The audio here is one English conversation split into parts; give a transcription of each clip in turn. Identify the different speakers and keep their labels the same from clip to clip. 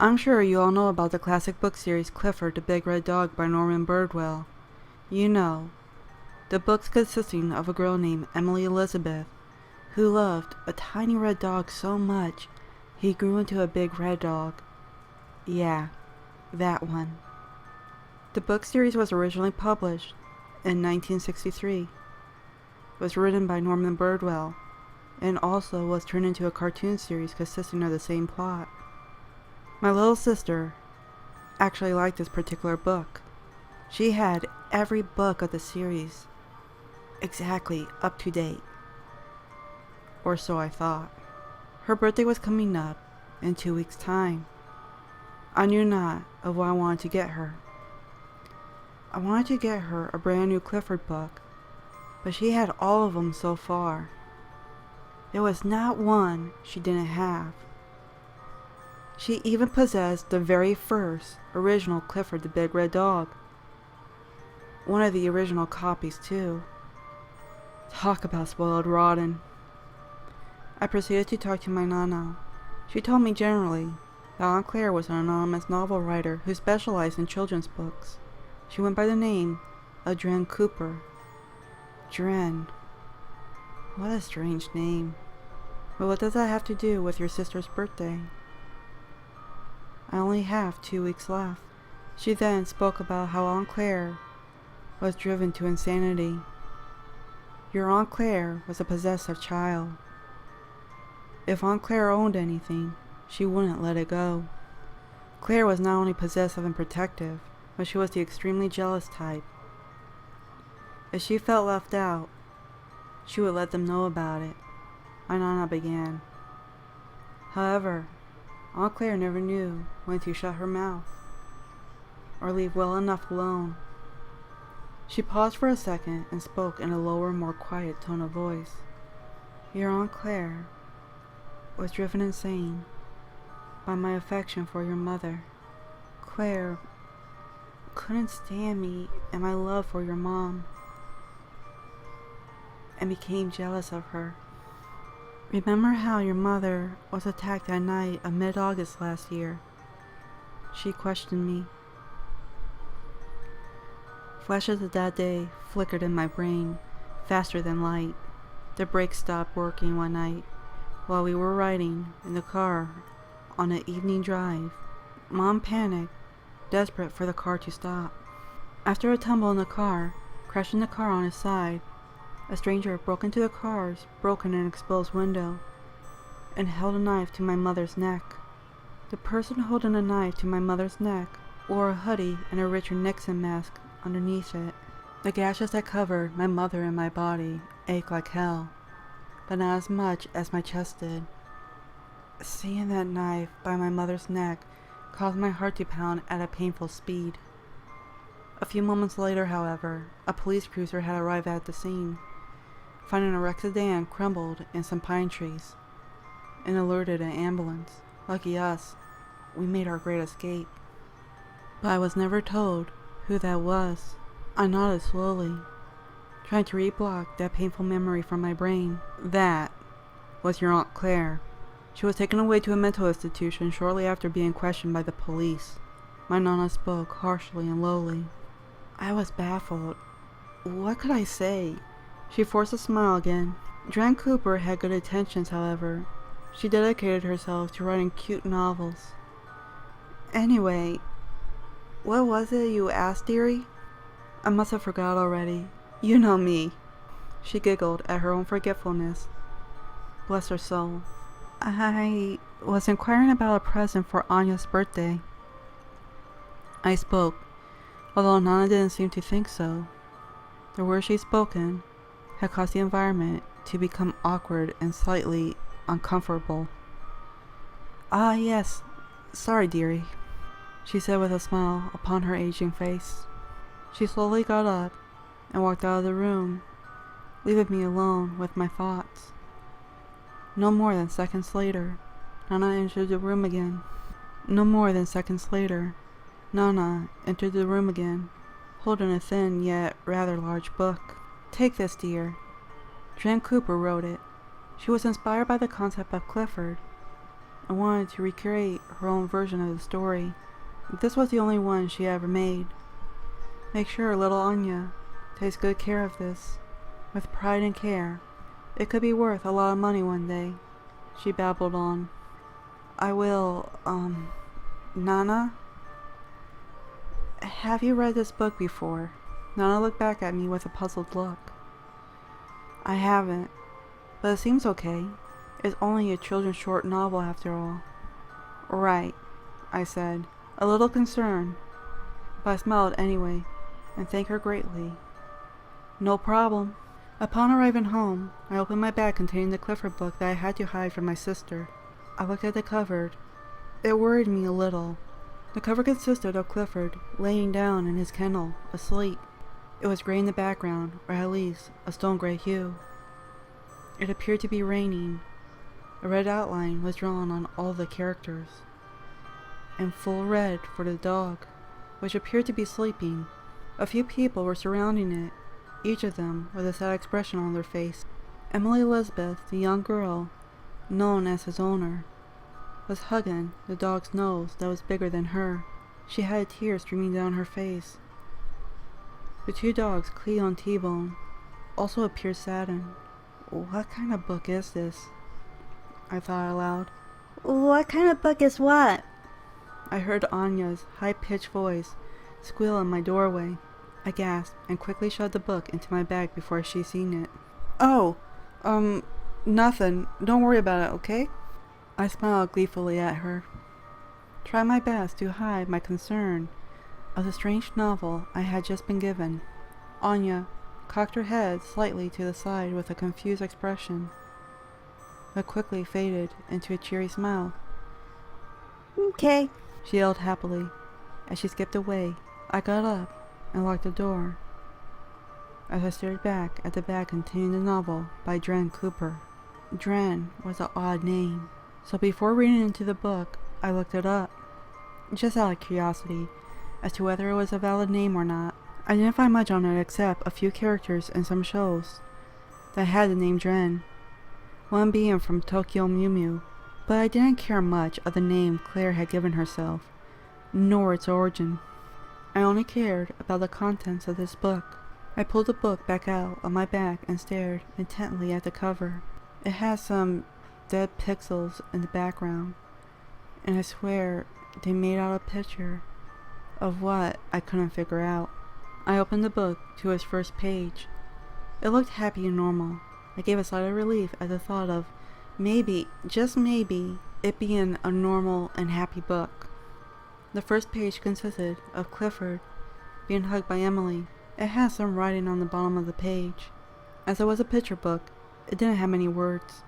Speaker 1: I'm sure you all know about the classic book series Clifford the Big Red Dog by Norman Birdwell. You know, the books consisting of a girl named Emily Elizabeth, who loved a tiny red dog so much he grew into a big red dog. Yeah, that one. The book series was originally published in 1963. It was written by Norman Birdwell, and also was turned into a cartoon series consisting of the same plot. My little sister actually liked this particular book. She had every book of the series exactly up to date. Or so I thought. Her birthday was coming up in 2 weeks' time. I knew not of what I wanted to get her. I wanted to get her a brand new Clifford book, but she had all of them so far. There was not one she didn't have. She even possessed the very first original Clifford the Big Red Dog. One of the original copies, too. Talk about spoiled rotten. I proceeded to talk to my Nana. She told me generally that Aunt Claire was an anonymous novel writer who specialized in children's books. She went by the name of Dren Cooper. Dren. What a strange name. But what does that have to do with your sister's birthday? I only have 2 weeks left. She then spoke about how Aunt Claire was driven to insanity. Your Aunt Claire was a possessive child. If Aunt Claire owned anything, she wouldn't let it go. Claire was not only possessive and protective, but she was the extremely jealous type. If she felt left out, she would let them know about it. My Nana began. However, Aunt Claire never knew when to shut her mouth or leave well enough alone. She paused for a second and spoke in a lower, more quiet tone of voice. Your Aunt Claire was driven insane by my affection for your mother. Claire couldn't stand me and my love for your mom, and became jealous of her. Remember how your mother was attacked that night of mid-August last year? She questioned me. Flashes of that day flickered in my brain, faster than light. The brakes stopped working one night while we were riding in the car on an evening drive. Mom panicked, desperate for the car to stop. After a tumble in the car, crashing the car on its side, a stranger broke into the car's broken and exposed window and held a knife to my mother's neck. The person holding a knife to my mother's neck wore a hoodie and a Richard Nixon mask underneath it. The gashes that covered my mother and my body ached like hell, but not as much as my chest did. Seeing that knife by my mother's neck caused my heart to pound at a painful speed. A few moments later, however, a police cruiser had arrived at the scene, finding a wrecked sedan crumbled in some pine trees, and alerted an ambulance. Lucky us, we made our great escape. But I was never told who that was. I nodded slowly, trying to reblock that painful memory from my brain. That was your Aunt Claire. She was taken away to a mental institution shortly after being questioned by the police. My Nana spoke harshly and lowly. I was baffled. What could I say? She forced a smile again. Dren Cooper had good intentions, however. She dedicated herself to writing cute novels. Anyway, what was it you asked, dearie? I must have forgot already. You know me. She giggled at her own forgetfulness. Bless her soul. I was inquiring about a present for Anya's birthday. I spoke, although Nana didn't seem to think so. The words she'd spoken had caused the environment to become awkward and slightly uncomfortable. Ah, yes. Sorry, dearie, she said with a smile upon her aging face. She slowly got up and walked out of the room, leaving me alone with my thoughts. No more than seconds later, Nana entered the room again. Nana entered the room again, holding a thin yet rather large book. Take this, dear. Dren Cooper wrote it. She was inspired by the concept of Clifford, and wanted to recreate her own version of the story. This was the only one she ever made. Make sure little Anya takes good care of this, with pride and care. It could be worth a lot of money one day, she babbled on. I will, Nana? Have you read this book before? Nana looked back at me with a puzzled look. I haven't, but it seems okay. It's only a children's short novel after all. Right, I said, a little concerned, but I smiled anyway, and thanked her greatly. No problem. Upon arriving home, I opened my bag containing the Clifford book that I had to hide from my sister. I looked at the cover. It worried me a little. The cover consisted of Clifford laying down in his kennel, asleep. It was gray in the background, or at least a stone-gray hue. It appeared to be raining. A red outline was drawn on all the characters, and full red for the dog, which appeared to be sleeping. A few people were surrounding it, each of them with a sad expression on their face. Emily Elizabeth, the young girl, known as his owner, was hugging the dog's nose that was bigger than her. She had a tear streaming down her face. The two dogs, Cleo and T-Bone, also appeared saddened. What kind of book is this? I thought aloud. What kind of book is what? I heard Anya's high-pitched voice squeal in my doorway. I gasped and quickly shoved the book into my bag before she seen it. Oh, nothing. Don't worry about it, okay? I smiled gleefully at her. Tried my best to hide my concern of the strange novel I had just been given. Anya cocked her head slightly to the side with a confused expression, but quickly faded into a cheery smile. Okay, she yelled happily as she skipped away. I got up and locked the door as I stared back at the bag containing the novel by Dren Cooper. Dren was an odd name, so before reading into the book, I looked it up, just out of curiosity as to whether it was a valid name or not. I didn't find much on it except a few characters in some shows that had the name Dren, one being from Tokyo Mew Mew, but I didn't care much of the name Claire had given herself, nor its origin. I only cared about the contents of this book. I pulled the book back out of my bag and stared intently at the cover. It had some dead pixels in the background, and I swear they made out a picture of what I couldn't figure out. I opened the book to its first page. It looked happy and normal. I gave a sigh of relief at the thought of maybe, just maybe, it being a normal and happy book. The first page consisted of Clifford being hugged by Emily. It had some writing on the bottom of the page. As it was a picture book, it didn't have many words.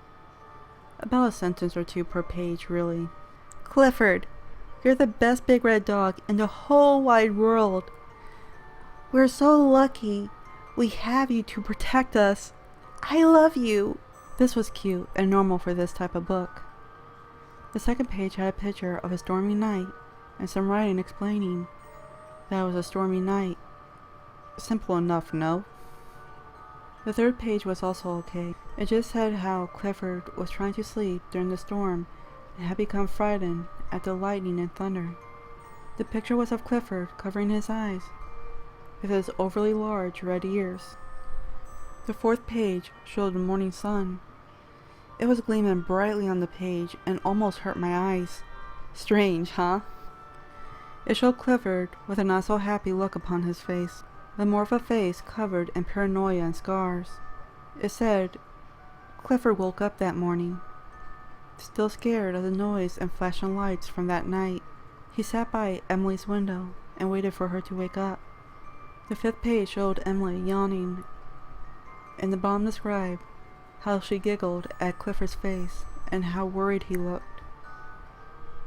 Speaker 1: About a sentence or two per page, really. Clifford, you're the best big red dog in the whole wide world. We're so lucky we have you to protect us. I love you. This was cute and normal for this type of book. The second page had a picture of a stormy night and some writing explaining that it was a stormy night. Simple enough, no? The third page was also okay. It just said how Clifford was trying to sleep during the storm and had become frightened at the lightning and thunder. The picture was of Clifford covering his eyes with his overly large red ears. The fourth page showed the morning sun. It was gleaming brightly on the page and almost hurt my eyes. Strange, huh? It showed Clifford with a not so happy look upon his face, but more of a face covered in paranoia and scars. It said, Clifford woke up that morning, still scared of the noise and flashing lights from that night. He sat by Emily's window and waited for her to wake up. The fifth page showed Emily yawning, and the bottom described how she giggled at Clifford's face and how worried he looked.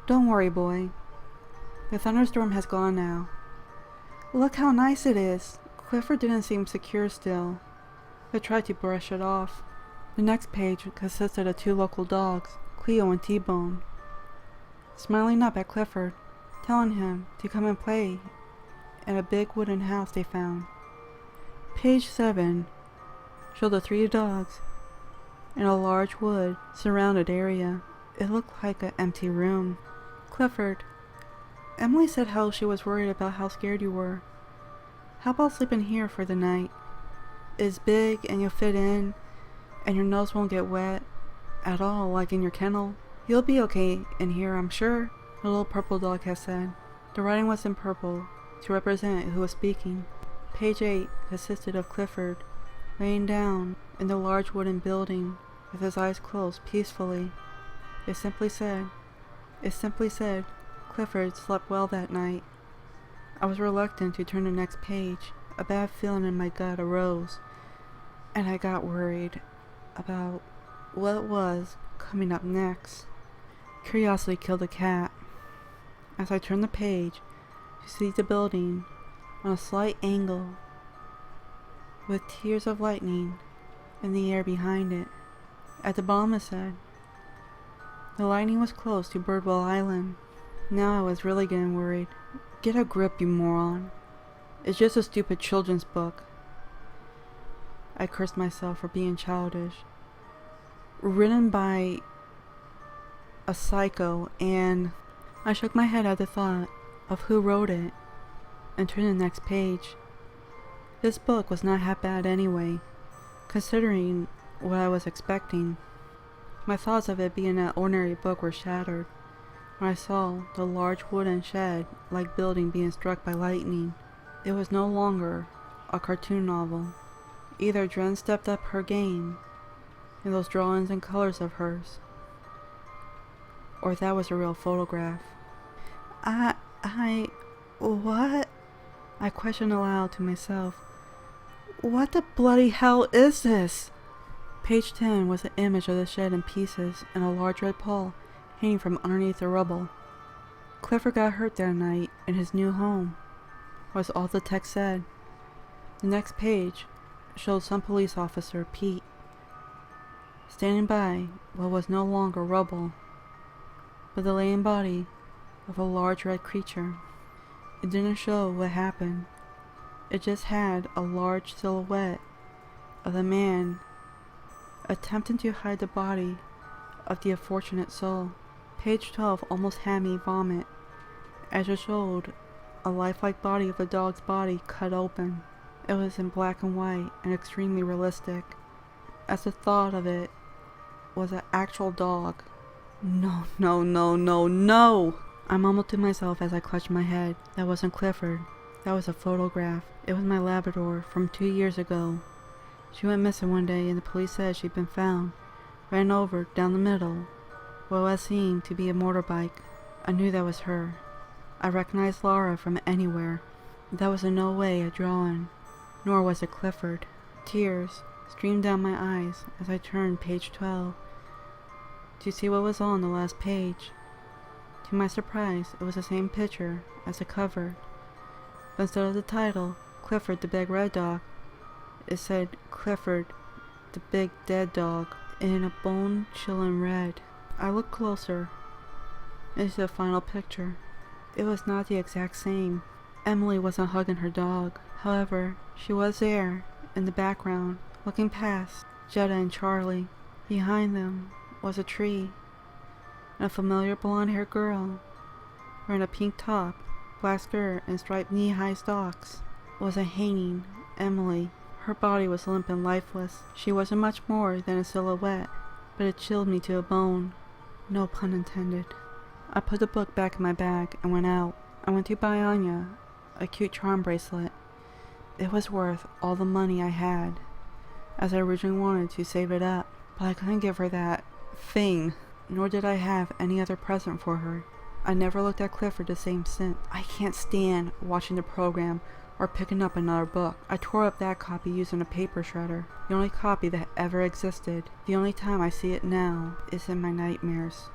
Speaker 1: Don't worry, boy. The thunderstorm has gone now. Look how nice it is. Clifford didn't seem secure still, but tried to brush it off. The next page consisted of two local dogs, Cleo and T-Bone, smiling up at Clifford, telling him to come and play in a big wooden house they found. Page 7 showed the three dogs in a large wood-surrounded area. It looked like an empty room. Clifford, Emily said how she was worried about how scared you were. How about sleeping here for the night? It's big and you'll fit in, and your nose won't get wet at all like in your kennel. You'll be okay in here, I'm sure, the little purple dog had said. The writing was in purple to represent who was speaking. Page 8 consisted of Clifford laying down in the large wooden building with his eyes closed peacefully. It simply said, Clifford slept well that night. I was reluctant to turn the next page. A bad feeling in my gut arose, and I got worried about what was coming up next. Curiosity killed the cat. As I turned the page to see the building on a slight angle with tears of lightning in the air behind it. At the bottom it said, the lightning was close to Birdwell Island. Now I was really getting worried. Get a grip, you moron. It's just a stupid children's book. I cursed myself for being childish. Written by a psycho, and I shook my head at the thought of who wrote it and turned to the next page. This book was not half bad anyway, considering what I was expecting. My thoughts of it being an ordinary book were shattered when I saw the large wooden shed-like building being struck by lightning. It was no longer a cartoon novel. Either Dren stepped up her game in those drawings and colors of hers, or that was a real photograph. What? I questioned aloud to myself. What the bloody hell is this? Page 10 was an image of the shed in pieces and a large red paw hanging from underneath the rubble. Clifford got hurt that night in his new home, was all the text said. The next page showed some police officer, Pete, standing by what was no longer rubble, but the laying body of a large red creature. It didn't show what happened. It just had a large silhouette of the man attempting to hide the body of the unfortunate soul. Page 12 almost had me vomit, as it showed a lifelike body of a dog's body cut open. It was in black and white and extremely realistic, as the thought of it was an actual dog. No. I mumbled to myself as I clutched my head. That wasn't Clifford. That was a photograph. It was my Labrador from 2 years ago. She went missing one day and the police said she'd been found, ran over down the middle, what seemed to be a motorbike. I knew that was her. I recognized Laura from anywhere. That was in no way a drawing, nor was it Clifford. Tears streamed down my eyes as I turned page 12 to see what was on the last page. To my surprise, it was the same picture as the cover, but instead of the title, Clifford the Big Red Dog, it said Clifford the Big Dead Dog in a bone-chilling red. I looked closer into the final picture. It was not the exact same. Emily wasn't hugging her dog. However, she was there in the background, looking past Jetta and Charlie. Behind them was a tree, and a familiar blonde-haired girl wearing a pink top, black skirt, and striped knee-high socks was a hanging Emily. Her body was limp and lifeless. She wasn't much more than a silhouette, but it chilled me to a bone. No pun intended. I put the book back in my bag and went out. I went to buy Anya a cute charm bracelet. It was worth all the money I had, as I originally wanted to save it up, but I couldn't give her that thing, nor did I have any other present for her. I never looked at Clifford the same since. I can't stand watching the program or picking up another book. I tore up that copy using a paper shredder, the only copy that ever existed. The only time I see it now is in my nightmares.